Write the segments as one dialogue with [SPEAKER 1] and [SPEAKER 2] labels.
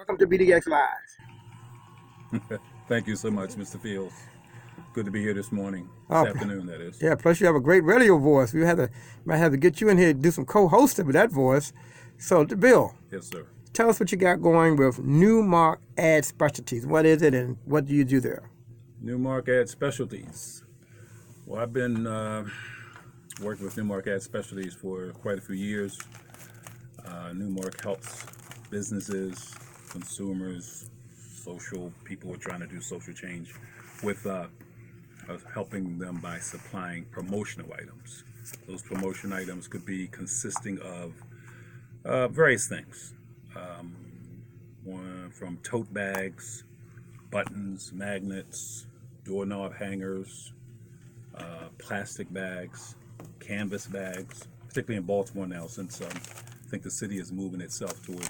[SPEAKER 1] Welcome to BDX Live.
[SPEAKER 2] Thank you so much, Mr. Fields. Good to be here this morning,
[SPEAKER 1] Oh,
[SPEAKER 2] this afternoon, that is.
[SPEAKER 1] yeah, plus you have a great radio voice. Might have to get you in here to do some co-hosting with that voice. So, Bill,
[SPEAKER 2] Yes, sir.
[SPEAKER 1] tell us what you got going with Newmark Ad Specialties. What is it and what do you do there?
[SPEAKER 2] Newmark Ad Specialties. Well, I've been working with Newmark Ad Specialties for quite a few years. Newmark helps businesses, consumers, social people who are trying to do social change with helping them by supplying promotional items. Those promotion items could be consisting of various things, from tote bags, buttons, magnets, doorknob hangers, plastic bags, canvas bags, particularly in Baltimore now, since I think the city is moving itself towards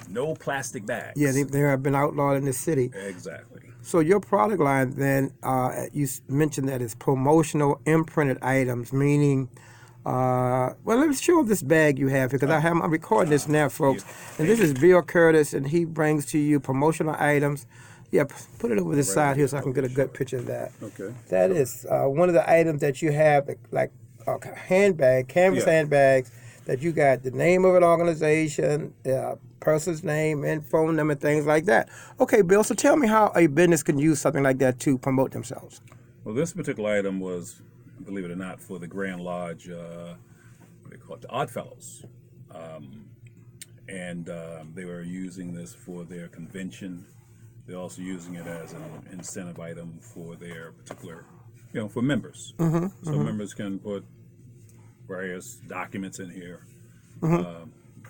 [SPEAKER 2] no plastic bags.
[SPEAKER 1] Yeah, they have been outlawed in the city.
[SPEAKER 2] Exactly.
[SPEAKER 1] So your product line then, you mentioned that it's promotional imprinted items, meaning, well, let's show this bag you have here, because I'm recording this now, folks. And this is Bill Curtis, and he brings to you promotional items. Yeah, put it over this side here so I can get a good picture of that.
[SPEAKER 2] Okay.
[SPEAKER 1] That is one of the items that you have, like handbag, canvas handbags, that you got the name of an organization, the person's name and phone number, things like that. Okay, Bill, so tell me how a business can use something like that to promote themselves.
[SPEAKER 2] Well, this particular item was, believe it or not, for the Grand Lodge, what do they call it, the Oddfellows. They were using this for their convention. They're also using it as an incentive item for their particular, for members. Members can put various documents in here,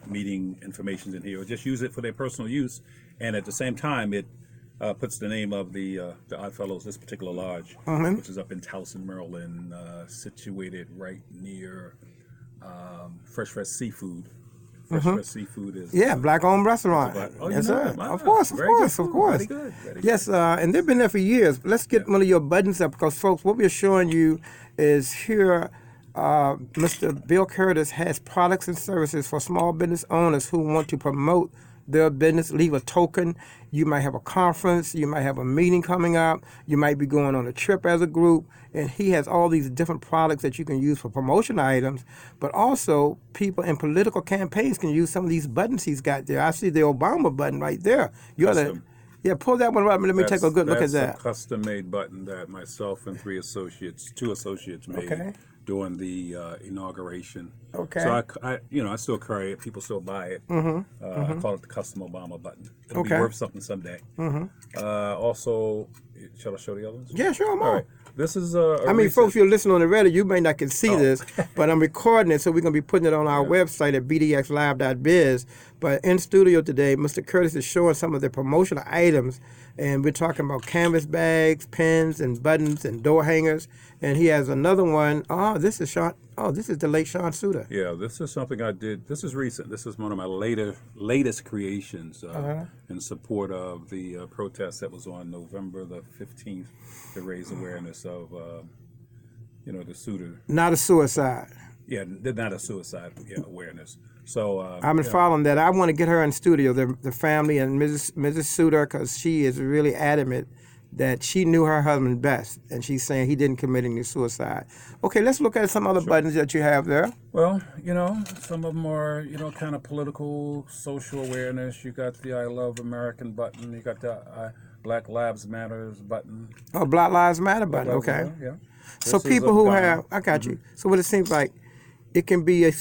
[SPEAKER 2] meeting information in here, or just use it for their personal use. And at the same time, it puts the name of the Oddfellows, this particular lodge, which is up in Towson, Maryland, situated right near Fresh Seafood. Fresh Seafood is
[SPEAKER 1] black-owned restaurant. Yes, sir. Of course.
[SPEAKER 2] Very good.
[SPEAKER 1] Yes, and they've been there for years. Let's get one of your buttons up, because, folks, what we're showing you is here. Mr. Bill Curtis has products and services for small business owners who want to promote their business. Leave a token. You might have a conference. You might have a meeting coming up. You might be going on a trip as a group. And he has all these different products that you can use for promotion items. But also, people in political campaigns can use some of these buttons he's got there. I see the Obama button right there. Pull that one up and let me take a good look at that.
[SPEAKER 2] That's a custom-made button that myself and two associates made during the inauguration.
[SPEAKER 1] Okay.
[SPEAKER 2] So I still carry it. People still buy it. I call it the custom Obama button. It'll be worth something someday. Also, shall I show the other ones?
[SPEAKER 1] Yeah, sure.
[SPEAKER 2] All right. This is
[SPEAKER 1] folks, you're listening on the radio, you may not can see this, but I'm recording it, so we're going to be putting it on our website at bdxlive.biz. But in studio today, Mr. Curtis is showing some of the promotional items, and we're talking about canvas bags, pens, and buttons, and door hangers. And he has another one. This is the late Sean Suter.
[SPEAKER 2] Yeah, this is something I did. This is recent. This is one of my latest creations in support of the protest that was on November the 15th to raise awareness of, the Suter.
[SPEAKER 1] Not a suicide.
[SPEAKER 2] Yeah, not a suicide awareness. So
[SPEAKER 1] I've been following that. I want to get her in studio, the family and Mrs. Suter, because she is really adamant that she knew her husband best, and she's saying he didn't commit any suicide. Okay, let's look at some other buttons that you have there.
[SPEAKER 2] Well, some of them are, kind of political, social awareness. You got the I Love American button. You got the Black Lives Matters button.
[SPEAKER 1] Oh, Black Lives Matter button, okay.
[SPEAKER 2] Yeah.
[SPEAKER 1] So people who have, I got you. So what it seems like, it can be a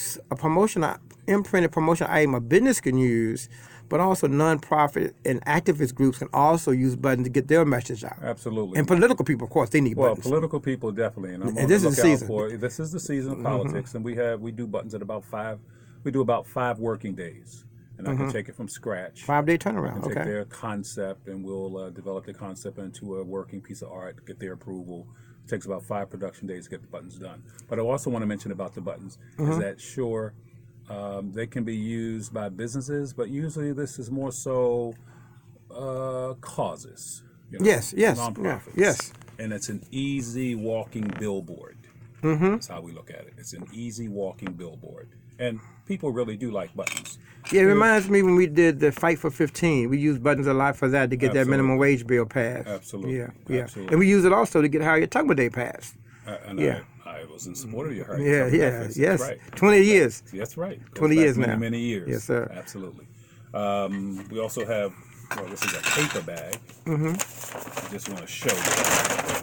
[SPEAKER 1] imprinted promotion item a business can use, but also nonprofit and activist groups can also use buttons to get their message out.
[SPEAKER 2] Absolutely.
[SPEAKER 1] And political people, of course, they need buttons.
[SPEAKER 2] Well, political people definitely, and I'm on
[SPEAKER 1] this
[SPEAKER 2] the
[SPEAKER 1] is the
[SPEAKER 2] lookout
[SPEAKER 1] season.
[SPEAKER 2] for. This is the season of politics, and we do buttons at about 5. We do about 5 working days, and I can take it from scratch.
[SPEAKER 1] 5-day turnaround.
[SPEAKER 2] Take their concept, and we'll develop the concept into a working piece of art. Get their approval. It takes about 5 production days to get the buttons done. But I also want to mention about the buttons is that they can be used by businesses, but usually this is more so causes.
[SPEAKER 1] Yes,
[SPEAKER 2] nonprofits.
[SPEAKER 1] Yes.
[SPEAKER 2] And it's an easy walking billboard. That's how we look at it. It's an easy walking billboard. And people really do like buttons.
[SPEAKER 1] Yeah, it reminds me when we did the Fight for 15. We used buttons a lot for that to get that minimum wage bill passed.
[SPEAKER 2] Absolutely.
[SPEAKER 1] Yeah.
[SPEAKER 2] Absolutely.
[SPEAKER 1] And we use it also to get Harriet Tubman Day passed.
[SPEAKER 2] I was in support of your Harriet
[SPEAKER 1] Yeah,
[SPEAKER 2] Tubman
[SPEAKER 1] yeah,
[SPEAKER 2] efforts.
[SPEAKER 1] yes.
[SPEAKER 2] That's right.
[SPEAKER 1] 20 years.
[SPEAKER 2] That's right.
[SPEAKER 1] 20
[SPEAKER 2] Goes
[SPEAKER 1] years
[SPEAKER 2] back
[SPEAKER 1] now.
[SPEAKER 2] Many years.
[SPEAKER 1] Yes, sir.
[SPEAKER 2] Absolutely. We also have, this is a paper bag. I just want to show you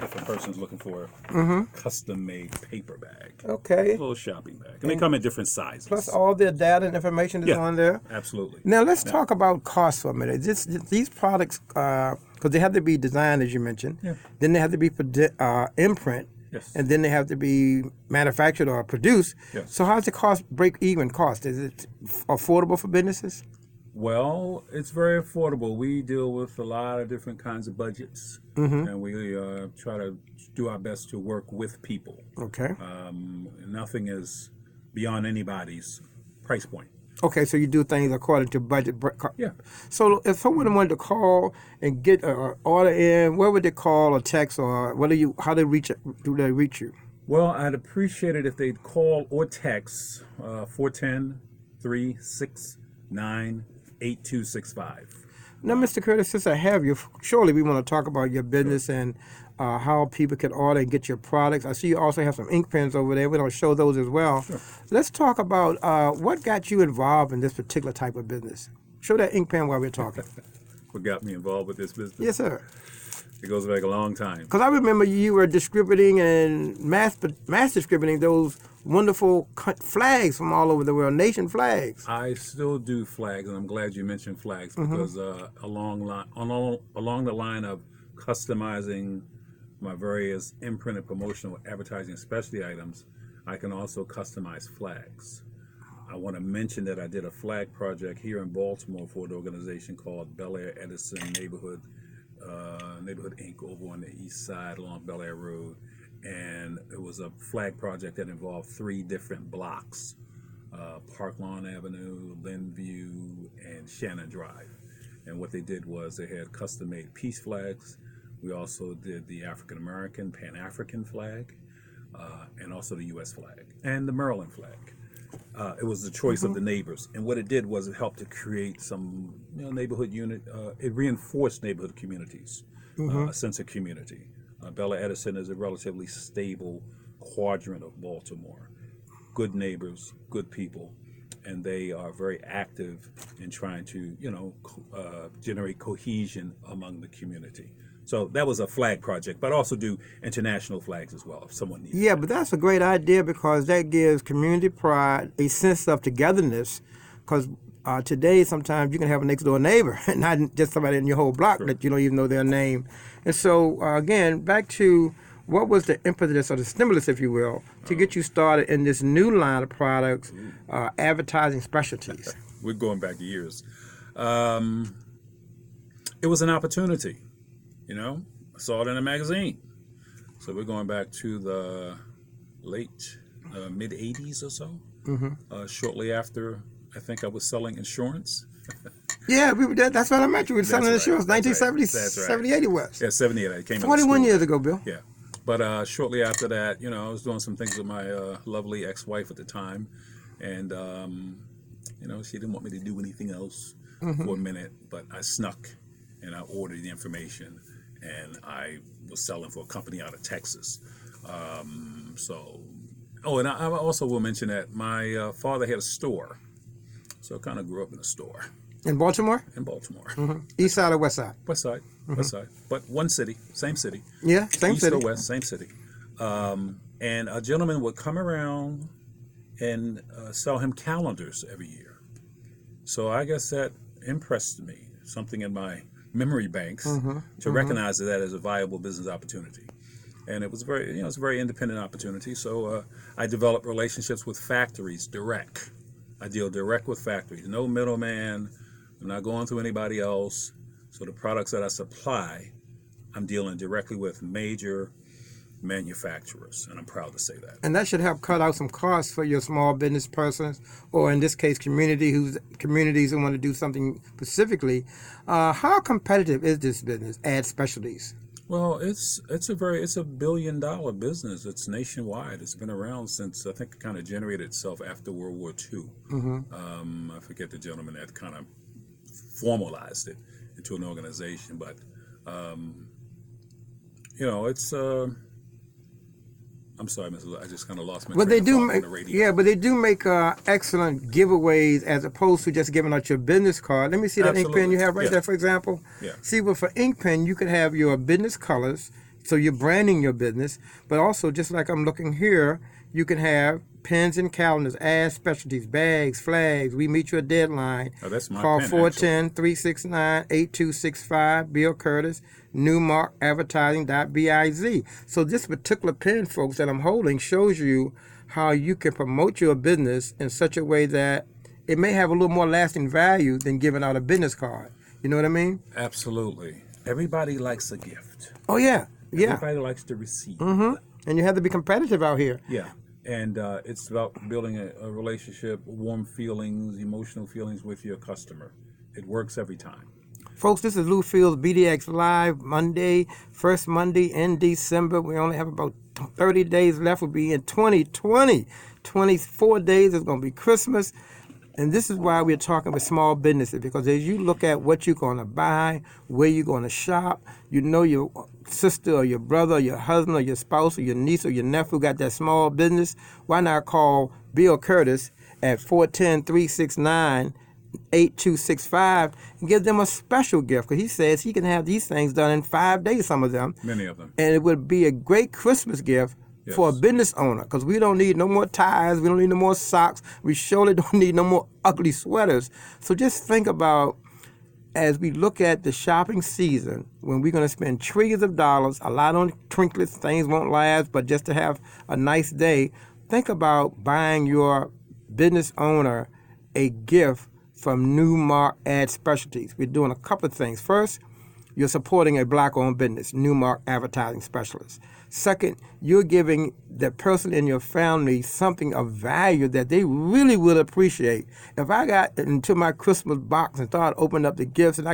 [SPEAKER 2] if a person's looking for a custom-made paper bag.
[SPEAKER 1] Okay.
[SPEAKER 2] A little shopping bag. And they come in different sizes.
[SPEAKER 1] Plus all the data and information that's on there.
[SPEAKER 2] Absolutely.
[SPEAKER 1] Now let's talk about cost for a minute. These products, because they have to be designed, as you mentioned.
[SPEAKER 2] Yeah.
[SPEAKER 1] Then they have to be imprint.
[SPEAKER 2] Yes.
[SPEAKER 1] And then they have to be manufactured or produced.
[SPEAKER 2] Yes.
[SPEAKER 1] So how's the break-even cost? Is it affordable for businesses?
[SPEAKER 2] Well, it's very affordable. We deal with a lot of different kinds of budgets, and we try to do our best to work with people.
[SPEAKER 1] Okay.
[SPEAKER 2] Nothing is beyond anybody's price point.
[SPEAKER 1] Okay, so you do things according to budget.
[SPEAKER 2] Yeah.
[SPEAKER 1] So if someone wanted to call and get an order in, where would they call or text, or how do they reach you?
[SPEAKER 2] Well, I'd appreciate it if they'd call or text 410-369-8265.
[SPEAKER 1] Now, Mr. Curtis, since I have you, surely we want to talk about your business and how people can order and get your products. I see you also have some ink pens over there. We're going to show those as well.
[SPEAKER 2] Sure.
[SPEAKER 1] Let's talk about what got you involved in this particular type of business. Show that ink pen while we're talking.
[SPEAKER 2] What got me involved with this business?
[SPEAKER 1] Yes, sir.
[SPEAKER 2] It goes back a long time.
[SPEAKER 1] Because I remember you were distributing and mass distributing those wonderful flags from all over the world, nation flags.
[SPEAKER 2] I still do flags, and I'm glad you mentioned flags because along the line of customizing my various imprinted promotional advertising specialty items, I can also customize flags. I want to mention that I did a flag project here in Baltimore for an organization called Bel Air Edison Neighborhood Inc. over on the east side along Bel Air Road, and it was a flag project that involved 3 different blocks: Park Lawn Avenue, Linview, and Shannon Drive. And what they did was they had custom-made peace flags. We also did the African American Pan-African flag, and also the U.S. flag and the Maryland flag. It was the choice of the neighbors, and what it did was it helped to create some neighborhood unit. It reinforced neighborhood communities, a sense of community. Bel Air Edison is a relatively stable quadrant of Baltimore. Good neighbors, good people, and they are very active in trying to generate cohesion among the community. So that was a flag project, but I also do international flags as well if someone needs.
[SPEAKER 1] Yeah, but that's a great idea because that gives community pride, a sense of togetherness. Because today, sometimes you can have a next door neighbor, and not just somebody in your whole block that you don't even know their name. And so, again, back to what was the impetus or the stimulus, if you will, to get you started in this new line of products, advertising specialties?
[SPEAKER 2] We're going back years. It was an opportunity. I saw it in a magazine. So we're going back to the late mid 80s or so. Shortly after, I think I was selling insurance.
[SPEAKER 1] Yeah, that's what I met you. We were selling insurance, 1970,
[SPEAKER 2] That's right.
[SPEAKER 1] 78 it was.
[SPEAKER 2] Yeah, 78. I came
[SPEAKER 1] 41 years ago, Bill.
[SPEAKER 2] Yeah. But shortly after that, I was doing some things with my lovely ex-wife at the time. And, she didn't want me to do anything else for a minute. But I snuck and I ordered the information. And I was selling for a company out of Texas. And I also will mention that my father had a store. So I kind of grew up in a store.
[SPEAKER 1] In Baltimore?
[SPEAKER 2] In Baltimore.
[SPEAKER 1] East side or west side?
[SPEAKER 2] West side. West side. But one city, same city.
[SPEAKER 1] Yeah, same
[SPEAKER 2] East
[SPEAKER 1] city.
[SPEAKER 2] or west, same city. And a gentleman would come around and sell him calendars every year. So I guess that impressed me, something in my memory banks to recognize that as a viable business opportunity. And it was it's a very independent opportunity. So I developed relationships with factories direct. I deal direct with factories, no middleman. I'm not going through anybody else. So the products that I supply, I'm dealing directly with major manufacturers, and I'm proud to say that.
[SPEAKER 1] And that should help cut out some costs for your small business persons, or in this case, communities who want to do something specifically. How competitive is this business, ad specialties?
[SPEAKER 2] Well, it's a $1 billion business. It's nationwide. It's been around since I think it kind of generated itself after World War II. I forget the gentleman that kind of formalized it into an organization, but it's. I'm sorry, Mr. I just kind of lost my
[SPEAKER 1] But
[SPEAKER 2] train
[SPEAKER 1] they
[SPEAKER 2] of
[SPEAKER 1] do
[SPEAKER 2] thought on
[SPEAKER 1] make,
[SPEAKER 2] the radio.
[SPEAKER 1] yeah, but they do make excellent giveaways as opposed to just giving out your business card. Let me see that ink pen
[SPEAKER 2] Absolutely.
[SPEAKER 1] you have right
[SPEAKER 2] Yeah.
[SPEAKER 1] there, for example.
[SPEAKER 2] Yeah.
[SPEAKER 1] See, well, for ink pen, you could have your business colors, so you're branding your business, but also just like I'm looking here, you can have pens and calendars, ads, specialties, bags, flags. We meet your deadline.
[SPEAKER 2] Oh, that's my
[SPEAKER 1] Call
[SPEAKER 2] pen,
[SPEAKER 1] 410-369-8265. Bill Curtis, Newmark Advertising.biz. So this particular pen, folks, that I'm holding shows you how you can promote your business in such a way that it may have a little more lasting value than giving out a business card. You know what I mean?
[SPEAKER 2] Absolutely. Everybody likes a gift.
[SPEAKER 1] Oh, yeah. Yeah.
[SPEAKER 2] Everybody likes to receive.
[SPEAKER 1] And you have to be competitive out here.
[SPEAKER 2] Yeah. And it's about building a relationship, warm feelings, emotional feelings with your customer. It works every time.
[SPEAKER 1] Folks, this is Lou Fields, BDX Live, Monday, first Monday in December. We only have about 30 days left. We'll be in 2020. 24 days is going to be Christmas. And this is why we're talking with small businesses, because as you look at what you're going to buy, where you're going to shop, you know your sister or your brother or your husband or your spouse or your niece or your nephew got that small business. Why not call Bill Curtis at 410-369-8265 and give them a special gift? Because he says he can have these things done in 5 days, some of them.
[SPEAKER 2] Many of them.
[SPEAKER 1] And it would be a great Christmas gift for a business owner, because we don't need no more ties, we don't need no more socks, we surely don't need no more ugly sweaters. So just think about, as we look at the shopping season, when we're going to spend trillions of dollars, a lot on trinkets, things won't last, but just to have a nice day, think about buying your business owner a gift from Newmark Ad Specialties. We're doing a couple of things. First, you're supporting a black-owned business, Newmark Advertising Specialists. Second, you're giving the person in your family something of value that they really will appreciate. If I got into my Christmas box and started opening up the gifts, and I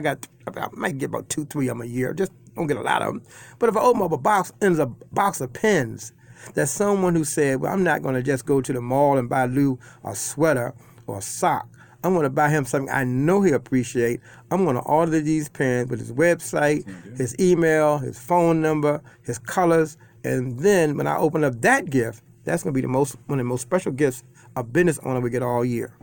[SPEAKER 1] might get about 2-3 of them a year, just don't get a lot of them. But if I open up a box, and there's a box of pens, that's someone who said, well, I'm not going to just go to the mall and buy Lou a sweater or a sock. I'm going to buy him something I know he'll appreciate. I'm going to order these pens with his website, his email, his phone number, his colors. And then when I open up that gift, that's going to be one of the most special gifts a business owner will get all year.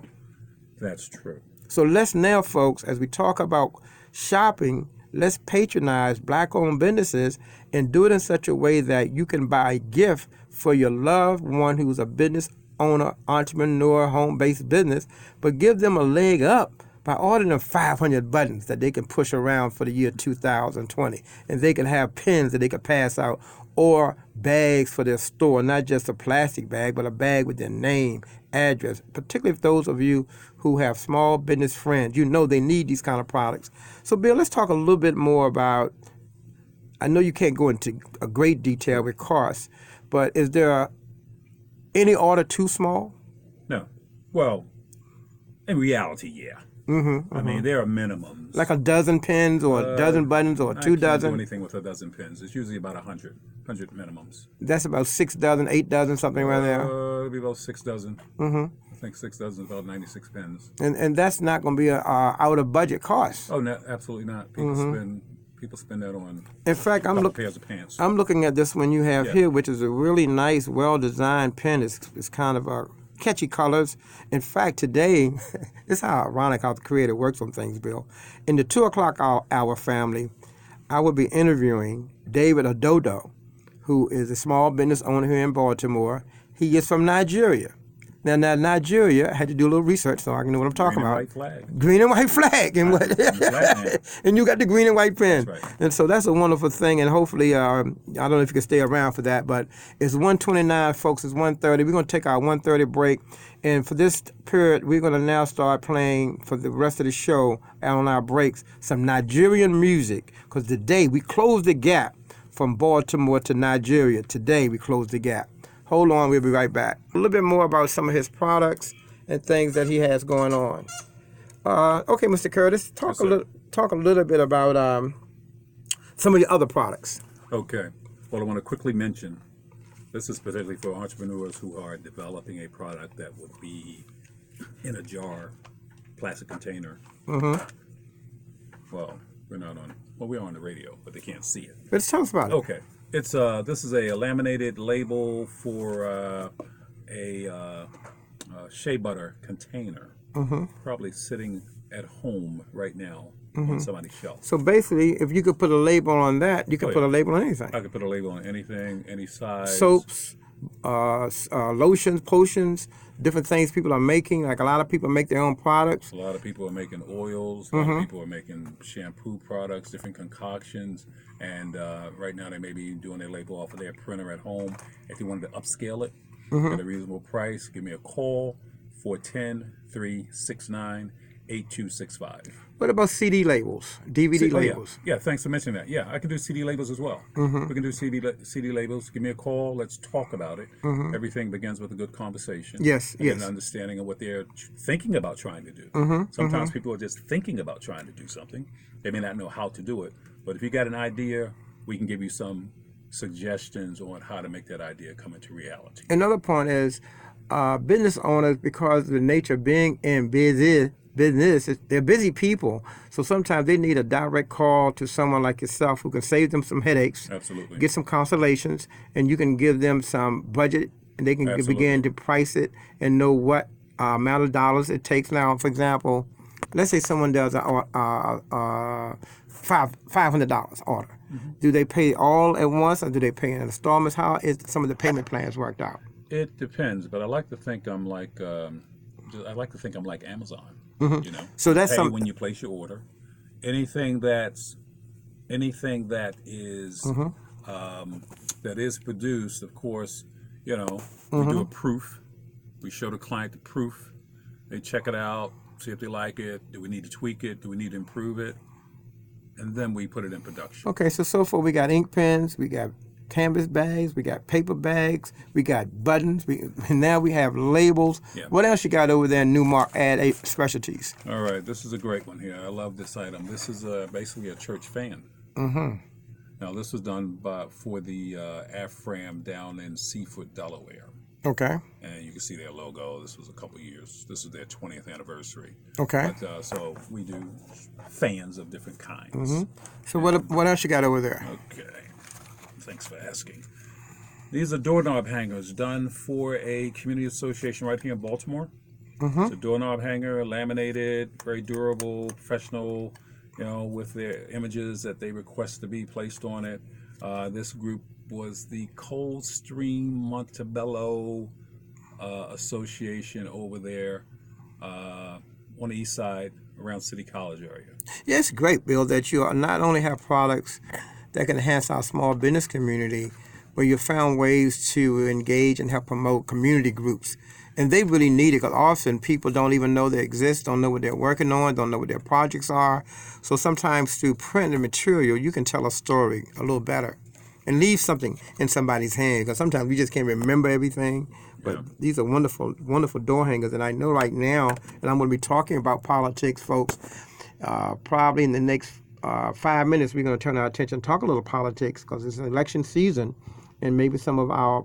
[SPEAKER 2] That's true.
[SPEAKER 1] So let's now, folks, as we talk about shopping, let's patronize black-owned businesses and do it in such a way that you can buy a gift for your loved one who's a business owner, entrepreneur, home-based business, but give them a leg up by ordering them 500 buttons that they can push around for the year 2020. And they can have pens that they can pass out, or bags for their store, not just a plastic bag, but a bag with their name, address, particularly if those of you who have small business friends, you know they need these kind of products. So, Bill, let's talk a little bit more about, I know you can't go into a great detail with costs, but is there any order too small?
[SPEAKER 2] No. Well, in reality, yeah. I mean, there are minimums.
[SPEAKER 1] Like a dozen pens or a dozen buttons or 2
[SPEAKER 2] I can't
[SPEAKER 1] dozen?
[SPEAKER 2] do anything with a dozen pens. It's usually about 100 minimums.
[SPEAKER 1] That's about 6 dozen, 8 dozen, something around there.
[SPEAKER 2] It'll be about 6 dozen. I think 6 dozen is about 96 pens.
[SPEAKER 1] And that's not going to be a out of budget cost.
[SPEAKER 2] Oh, no, absolutely not. People spend that on
[SPEAKER 1] In fact,
[SPEAKER 2] a couple pairs of pants.
[SPEAKER 1] I'm looking at this one you have here, which is a really nice, well-designed pen. It's kind of a catchy colors. In fact, today, it's how ironic how the creator works on things, Bill. In the 2 o'clock hour family, I will be interviewing David Ododo, who is a small business owner here in Baltimore. He is from Nigeria. Now, Nigeria, I had to do a little research so I can know what I'm talking about.
[SPEAKER 2] White flag.
[SPEAKER 1] Green and white flag. And what? And you got the green and white pen.
[SPEAKER 2] That's right.
[SPEAKER 1] And so that's a wonderful thing. And hopefully, I don't know if you can stay around for that, but it's 1:29, folks. It's 1:30. We're going to take our 1:30 break. And for this period, we're going to now start playing for the rest of the show on our breaks some Nigerian music. Because today we closed the gap from Baltimore to Nigeria. Today we closed the gap. Hold on, we'll be right back. A little bit more about some of his products and things that he has going on. Okay, Mr. Curtis, talk a little bit about some of your other products.
[SPEAKER 2] Okay. Well, I want to quickly mention this is particularly for entrepreneurs who are developing a product that would be in a jar, plastic container.
[SPEAKER 1] Mm-hmm.
[SPEAKER 2] Well, we're not on. Well, we're on the radio, but they can't see it.
[SPEAKER 1] Let's tell us about it.
[SPEAKER 2] Okay. It's this is a laminated label for a shea butter container, probably sitting at home right now on somebody's shelf.
[SPEAKER 1] So basically, if you could put a label on that, you could
[SPEAKER 2] Oh,
[SPEAKER 1] put
[SPEAKER 2] yeah.
[SPEAKER 1] a label on anything.
[SPEAKER 2] I could put a label on anything, any size.
[SPEAKER 1] Soaps, lotions, potions, different things people are making. Like a lot of people make their own products.
[SPEAKER 2] A lot of people are making oils. A lot of people are making shampoo products, different concoctions. And right now they may be doing their label off of their printer at home. If you wanted to upscale it at a reasonable price, give me a call, 410-369-8265.
[SPEAKER 1] What about CD labels, DVD labels?
[SPEAKER 2] Yeah, thanks for mentioning that. Yeah, I can do CD labels as well. We can do CD labels. Give me a call. Let's talk about it. Everything begins with a good conversation.
[SPEAKER 1] Yes,
[SPEAKER 2] and
[SPEAKER 1] yes.
[SPEAKER 2] an understanding of what they're thinking about trying to do. Sometimes people are just thinking about trying to do something. They may not know how to do it. But if you got an idea, we can give you some suggestions on how to make that idea come into reality.
[SPEAKER 1] Another point is business owners, because of the nature of being in business, they're busy people. So sometimes they need a direct call to someone like yourself who can save them some headaches,
[SPEAKER 2] Absolutely.
[SPEAKER 1] get some consolations, and you can give them some budget, and they can
[SPEAKER 2] Absolutely.
[SPEAKER 1] begin to price it and know what amount of dollars it takes. Now, for example, let's say someone does a $500 order. Do they pay all at once, or do they pay in installments? How is some of the payment plans worked out?
[SPEAKER 2] It depends, but I like to think I'm like Amazon. You know,
[SPEAKER 1] So that's
[SPEAKER 2] pay
[SPEAKER 1] some.
[SPEAKER 2] when you place your order. Anything that is that is produced, of course, you know, we do a proof. We show the client the proof. They check it out, see if they like it. Do we need to tweak it? Do we need to improve it? And then we put it in production.
[SPEAKER 1] Okay, so far we got ink pens, we got canvas bags, we got paper bags, we got buttons, and now we have labels.
[SPEAKER 2] Yeah.
[SPEAKER 1] What else you got over there in Newmark Ad Specialties?
[SPEAKER 2] All right, this is a great one here. I love this item. This is basically a church fan. Now, this was done for the AFRAM down in Seafoot, Delaware.
[SPEAKER 1] Okay.
[SPEAKER 2] And you can see their logo. This was a couple years. This is their 20th anniversary.
[SPEAKER 1] Okay.
[SPEAKER 2] But, so we do fans of different kinds.
[SPEAKER 1] So what else you got over there?
[SPEAKER 2] Okay. Thanks for asking. These are doorknob hangers done for a community association right here in Baltimore. It's a doorknob hanger, laminated, very durable, professional, you know, with their images that they request to be placed on it. This group was the Coldstream Montebello Association over there on the east side around City College area.
[SPEAKER 1] Yeah, it's great, Bill, that you not only have products that can enhance our small business community, but you found ways to engage and help promote community groups. And they really need it, because often people don't even know they exist, don't know what they're working on, don't know what their projects are. So sometimes through print and material, you can tell a story a little better and leave something in somebody's hand, because sometimes we just can't remember everything. But these are wonderful, wonderful door hangers. And I know right now, and I'm going to be talking about politics, folks, probably in the next 5 minutes, we're going to turn our attention, talk a little politics, because it's election season, and maybe some of our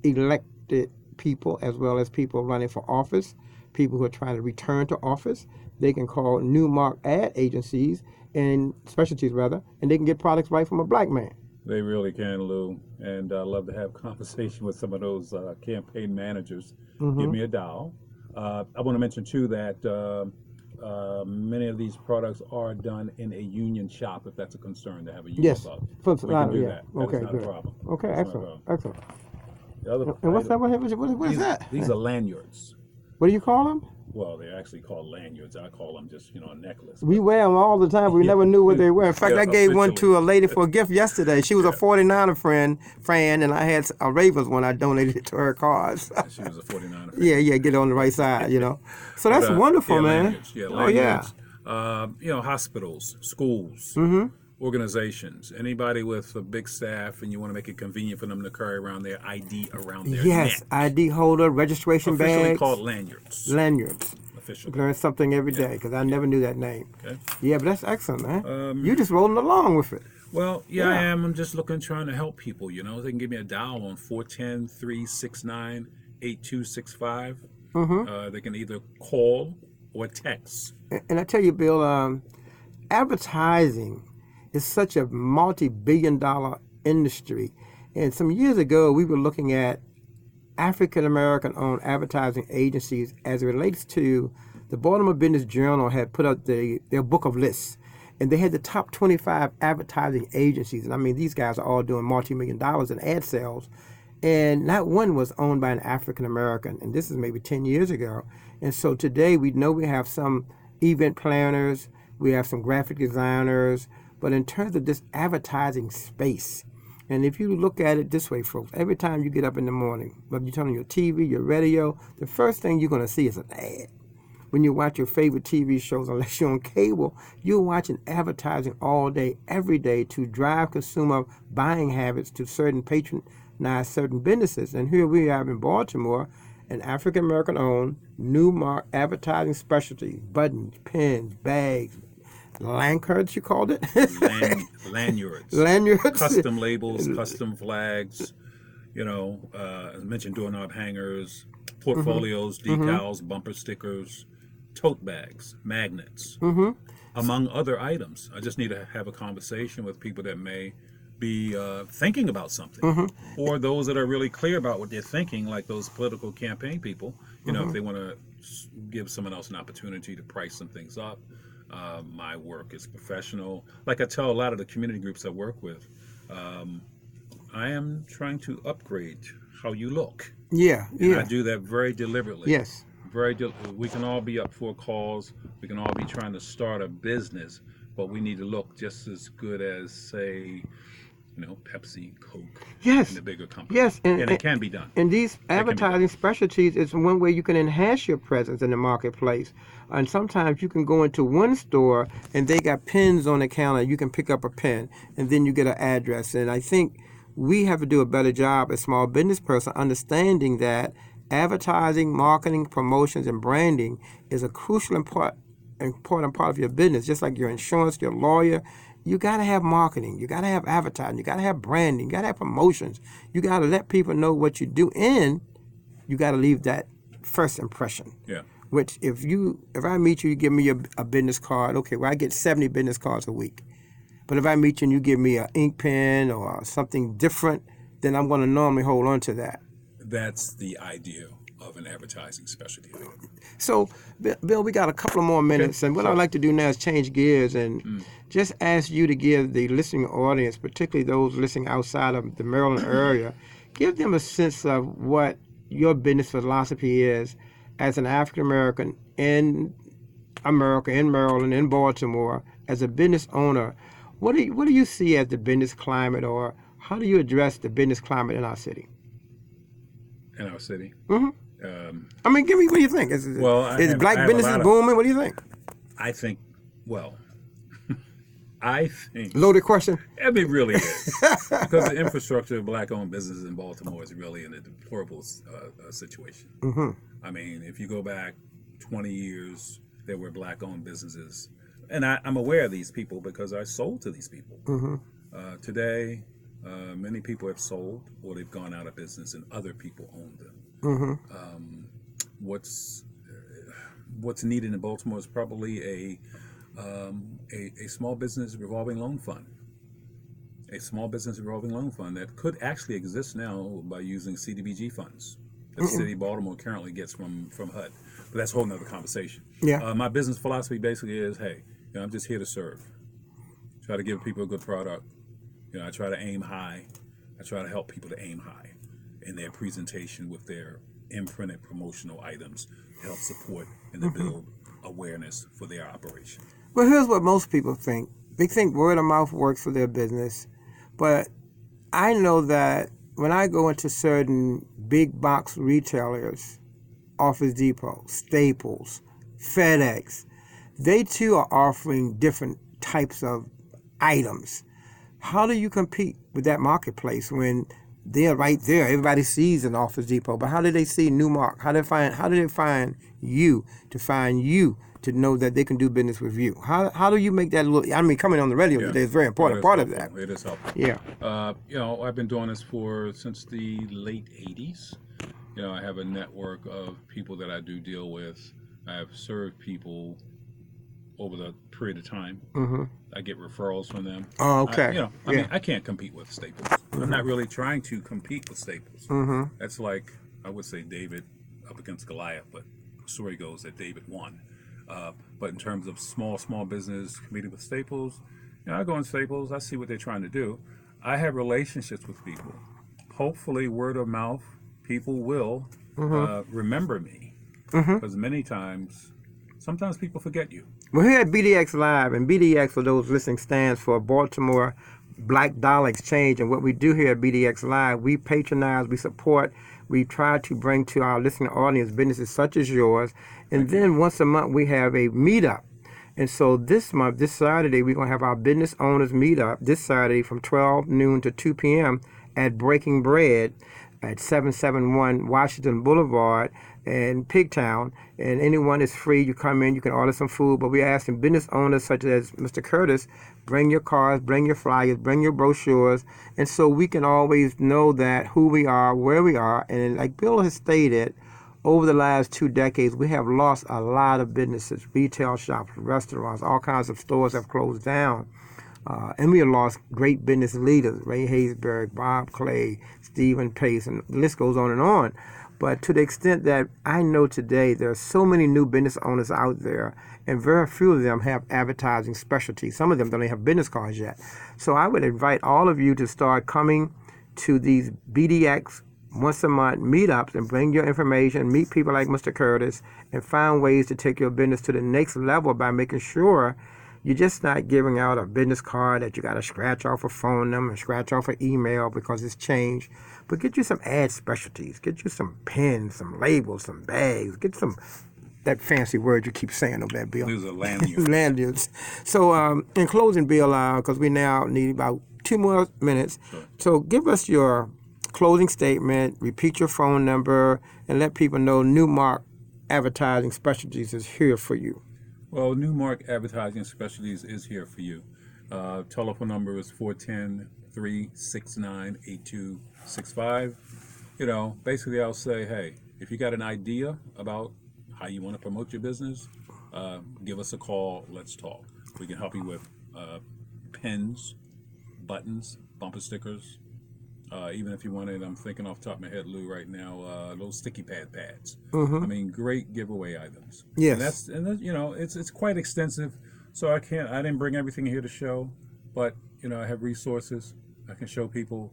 [SPEAKER 1] elected people, as well as people running for office, people who are trying to return to office, they can call Newmark ad agencies and specialties rather, and they can get products right from a black man.
[SPEAKER 2] They really can, Lou. And I love to have conversation with some of those campaign managers. Give me a dial. I want to mention too that many of these products are done in a union shop, if that's a concern to have a union
[SPEAKER 1] Yes.
[SPEAKER 2] shop.
[SPEAKER 1] We
[SPEAKER 2] can do that. That
[SPEAKER 1] Okay,
[SPEAKER 2] is not
[SPEAKER 1] good.
[SPEAKER 2] a problem.
[SPEAKER 1] Okay,
[SPEAKER 2] That's not a
[SPEAKER 1] excellent,
[SPEAKER 2] problem.
[SPEAKER 1] excellent.
[SPEAKER 2] The other
[SPEAKER 1] And what's that?
[SPEAKER 2] item-
[SPEAKER 1] What is that?
[SPEAKER 2] These are lanyards.
[SPEAKER 1] What do you call them?
[SPEAKER 2] Well, they're actually called lanyards. I call them just, a necklace.
[SPEAKER 1] We wear them all the time, but we never knew what they were. In fact,
[SPEAKER 2] Yeah,
[SPEAKER 1] I gave one
[SPEAKER 2] officially.
[SPEAKER 1] to a lady for a gift yesterday. She was a 49er fan, and I had a Ravens one. I donated it to her cause.
[SPEAKER 2] She was a 49er.
[SPEAKER 1] Yeah, get it on the right side, So that's wonderful,
[SPEAKER 2] yeah,
[SPEAKER 1] man.
[SPEAKER 2] Lanyards. Yeah,
[SPEAKER 1] Oh, yeah.
[SPEAKER 2] lanyards. Hospitals, schools, organizations, anybody with a big staff, and you want to make it convenient for them to carry around their ID around their
[SPEAKER 1] Yes,
[SPEAKER 2] neck.
[SPEAKER 1] ID holder, registration
[SPEAKER 2] Officially
[SPEAKER 1] bags,
[SPEAKER 2] called lanyards.
[SPEAKER 1] lanyards.
[SPEAKER 2] officially.
[SPEAKER 1] Learn something every
[SPEAKER 2] Yeah.
[SPEAKER 1] day because I never knew that name.
[SPEAKER 2] Okay.
[SPEAKER 1] Yeah, but that's excellent, man. You just rolling along with it.
[SPEAKER 2] Well, yeah, I
[SPEAKER 1] Yeah.
[SPEAKER 2] am. I'm just trying to help people. They can give me a dial on 410-369-8265. They can either call or text.
[SPEAKER 1] And I tell you, Bill, advertising is such a multi-billion-dollar industry. And some years ago, we were looking at African American owned advertising agencies as it relates to the Baltimore Business Journal had put out their book of lists. And they had the top 25 advertising agencies. And I mean, these guys are all doing multi-million dollars in ad sales. And not one was owned by an African American. And this is maybe 10 years ago. And so today we know we have some event planners, we have some graphic designers. But in terms of this advertising space, and if you look at it this way, folks, every time you get up in the morning, whether you're turning your TV, your radio, the first thing you're going to see is an ad. When you watch your favorite TV shows, unless you're on cable, you're watching advertising all day, every day to drive consumer buying habits to patronize certain businesses. And here we have in Baltimore an African American owned Newmark advertising specialty, buttons, pins, bags, lanyards, you called it?
[SPEAKER 2] Lanyards.
[SPEAKER 1] Lanyards.
[SPEAKER 2] Custom labels, custom flags, as I mentioned, doorknob hangers, portfolios, decals, bumper stickers, tote bags, magnets, among other items. I just need to have a conversation with people that may be thinking about something, or those that are really clear about what they're thinking, like those political campaign people. If they want to give someone else an opportunity to price some things up. My work is professional. Like I tell a lot of the community groups I work with, I am trying to upgrade how you look.
[SPEAKER 1] Yeah,
[SPEAKER 2] And
[SPEAKER 1] yeah.
[SPEAKER 2] I do that very deliberately.
[SPEAKER 1] Yes.
[SPEAKER 2] We can all be up for calls. We can all be trying to start a business, but we need to look just as good as, say, Pepsi, Coke,
[SPEAKER 1] Yes.
[SPEAKER 2] and the bigger companies.
[SPEAKER 1] Yes,
[SPEAKER 2] and it can be done.
[SPEAKER 1] And these
[SPEAKER 2] It can be
[SPEAKER 1] advertising
[SPEAKER 2] done.
[SPEAKER 1] specialties is one way you can enhance your presence in the marketplace. And sometimes you can go into one store and they got pens on the counter. You can pick up a pen and then you get an address. And I think we have to do a better job as small business person understanding that advertising, marketing, promotions, and branding is a crucial important part of your business. Just like your insurance, your lawyer, you got to have marketing, you got to have advertising, you got to have branding, you got to have promotions, you got to let people know what you do, and you got to leave that first impression.
[SPEAKER 2] Yeah.
[SPEAKER 1] Which if I meet you, you give me a business card. Okay, well I get 70 business cards a week. But if I meet you and you give me an ink pen or something different, then I'm going to normally hold on to that.
[SPEAKER 2] That's the idea of an advertising specialty.
[SPEAKER 1] So, Bill, we got a couple of more minutes, and what I'd like to do now is change gears and just ask you to give the listening audience, particularly those listening outside of the Maryland area, give them a sense of what your business philosophy is as an African American in America, in Maryland, in Baltimore, as a business owner. What do you see as the business climate, or how do you address the business climate in our city?
[SPEAKER 2] In our city?
[SPEAKER 1] I mean, what do you think? Is black businesses booming? What do you think?
[SPEAKER 2] I think
[SPEAKER 1] Loaded question.
[SPEAKER 2] I mean, it really is. Because the infrastructure of black-owned businesses in Baltimore is really in a deplorable situation. I mean, if you go back 20 years, there were black-owned businesses. And I'm aware of these people because I sold to these people. Today, many people have sold or they've gone out of business and other people own them. What's needed in Baltimore is probably a small business revolving loan fund. A small business revolving loan fund that could actually exist now by using CDBG funds that the city of Baltimore currently gets from HUD. But that's a whole nother conversation.
[SPEAKER 1] Yeah.
[SPEAKER 2] My business philosophy basically is, hey, I'm just here to serve. Try to give people a good product. I try to aim high. I try to help people to aim high in their presentation with their imprinted promotional items to help support and to build awareness for their operation.
[SPEAKER 1] Well, here's what most people think. They think word of mouth works for their business. But I know that when I go into certain big box retailers, Office Depot, Staples, FedEx, they too are offering different types of items. How do you compete with that marketplace when they're right there. Everybody sees an Office Depot, but how do they see Newmark? How do they find you to know that they can do business with you? How do you make that look? I mean, coming on the radio today is very important part of that.
[SPEAKER 2] It is helpful.
[SPEAKER 1] Yeah.
[SPEAKER 2] I've been doing this since the late 80s. I have a network of people that I do deal with. I have served people over the period of time.
[SPEAKER 1] Mm-hmm.
[SPEAKER 2] I get referrals from them.
[SPEAKER 1] Oh, okay.
[SPEAKER 2] I mean, I can't compete with Staples. Mm-hmm. I'm not really trying to compete with Staples.
[SPEAKER 1] Mm-hmm.
[SPEAKER 2] That's like, I would say David up against Goliath, but the story goes that David won. But in terms of small business competing with Staples, I go in Staples, I see what they're trying to do. I have relationships with people. Hopefully, word of mouth, people will remember me. Because sometimes people forget you.
[SPEAKER 1] We're here at BDX Live, and BDX, for those listening, stands for Baltimore Black Dollar Exchange. And what we do here at BDX Live, we patronize, we support, we try to bring to our listening audience businesses such as yours. And then once a month, we have a meetup. And so this month, this Saturday, we're going to have our business owners meetup this Saturday from 12 noon to 2 p.m. at Breaking Bread at 771 Washington Boulevard in Pigtown. And anyone is free. You come in, you can order some food. But we're asking business owners such as Mr. Curtis, bring your cards, bring your flyers, bring your brochures. And so we can always know that who we are, where we are. And like Bill has stated, over the last 2 decades, we have lost a lot of businesses, retail shops, restaurants, all kinds of stores have closed down. And we have lost great business leaders, Ray Haysberg, Bob Clay, Stephen Pace, and the list goes on and on. But to the extent that I know today, there are so many new business owners out there, and very few of them have advertising specialties. Some of them don't even have business cards yet. So I would invite all of you to start coming to these BDX once a month meetups and bring your information, meet people like Mr. Curtis, and find ways to take your business to the next level by making sure you're just not giving out a business card that you got to scratch off a phone number, scratch off an email because it's changed. But get you some ad specialties. Get you some pens, some labels, some bags. Get some, that fancy word you keep saying over there, Bill.
[SPEAKER 2] These are lanyards.
[SPEAKER 1] Lanyards. So in closing, Bill, because we now need about 2 more minutes.
[SPEAKER 2] Sure.
[SPEAKER 1] So give us your closing statement, repeat your phone number, and let people know Newmark Advertising Specialties is here for you.
[SPEAKER 2] Well, Newmark Advertising Specialties is here for you. Telephone number is 410-369-8265. Basically I'll say, hey, if you got an idea about how you want to promote your business, give us a call. Let's talk. We can help you with pens, buttons, bumper stickers. Even if you wanted, I'm thinking off the top of my head, Lou, right now, those sticky pads. I mean, great giveaway items.
[SPEAKER 1] Yes.
[SPEAKER 2] And it's quite extensive. So I didn't bring everything here to show, but I have resources. I can show people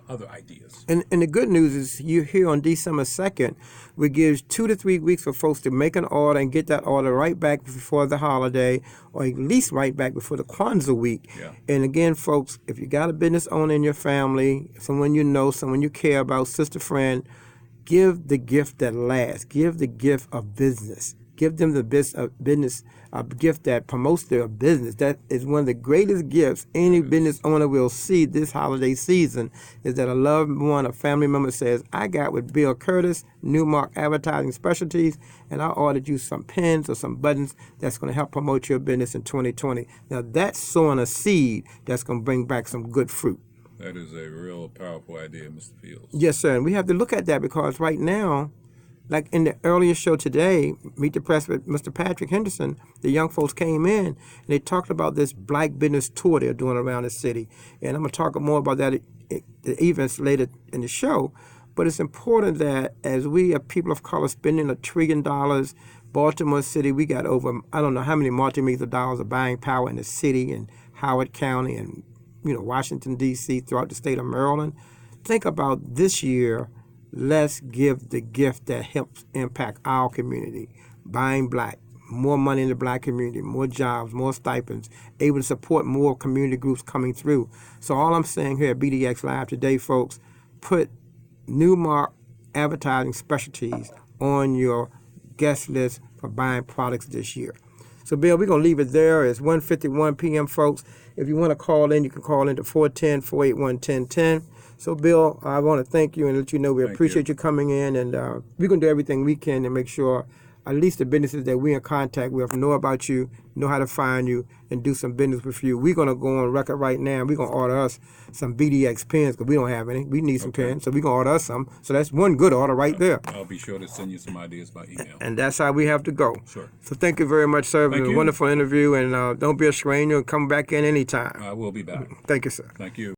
[SPEAKER 2] other ideas.
[SPEAKER 1] And the good news is you're here on December 2nd. We give 2 to 3 weeks for folks to make an order and get that order right back before the holiday, or at least right back before the Kwanzaa week.
[SPEAKER 2] Yeah.
[SPEAKER 1] And again, folks, if you got a business owner in your family, someone you know, someone you care about, sister, friend, give the gift that lasts. Give the gift of business. Give them the business a gift that promotes their business. That is one of the greatest gifts any business owner will see this holiday season, is that a loved one, a family member says, I got with Bill Curtis, Newmark Advertising Specialties, and I ordered you some pens or some buttons that's going to help promote your business in 2020. Now that's sowing a seed that's going to bring back some good fruit.
[SPEAKER 2] That is a real powerful idea, Mr. Fields.
[SPEAKER 1] Yes, sir. And we have to look at that because right now, like in the earlier show today, Meet the Press with Mr. Patrick Henderson, the young folks came in and they talked about this black business tour they're doing around the city. And I'm going to talk more about that at the events later in the show. But it's important that as we are people of color spending $1 trillion, Baltimore City, we got over, I don't know how many multi-millions of dollars of buying power in the city and Howard County and Washington, D.C., throughout the state of Maryland. Think about this year. Let's give the gift that helps impact our community. Buying black, more money in the black community, more jobs, more stipends, able to support more community groups coming through. So all I'm saying here at BDX Live today, folks, put Newmark Advertising Specialties on your guest list for buying products this year. So, Bill, we're going to leave it there. It's 1:51 p.m., folks. If you want to call in, you can call in to 410-481-1010. So, Bill, I want to thank you and let you know we
[SPEAKER 2] Thank
[SPEAKER 1] appreciate you coming in, and we're going to do everything we can to make sure at least the businesses that we're in contact with know about you, know how to find you, and do some business with you. We're going to go on record right now. We're going to order us some BDX pens because we don't have any. We need some pens, so we're going to order us some. So that's one good order right there.
[SPEAKER 2] I'll be sure to send you some ideas by email.
[SPEAKER 1] And that's how we have to go.
[SPEAKER 2] Sure.
[SPEAKER 1] So thank you very much, sir. It was
[SPEAKER 2] Thank
[SPEAKER 1] a
[SPEAKER 2] you.
[SPEAKER 1] wonderful interview, and don't be a stranger. Come back in anytime.
[SPEAKER 2] I will be back.
[SPEAKER 1] Thank you, sir.
[SPEAKER 2] Thank you.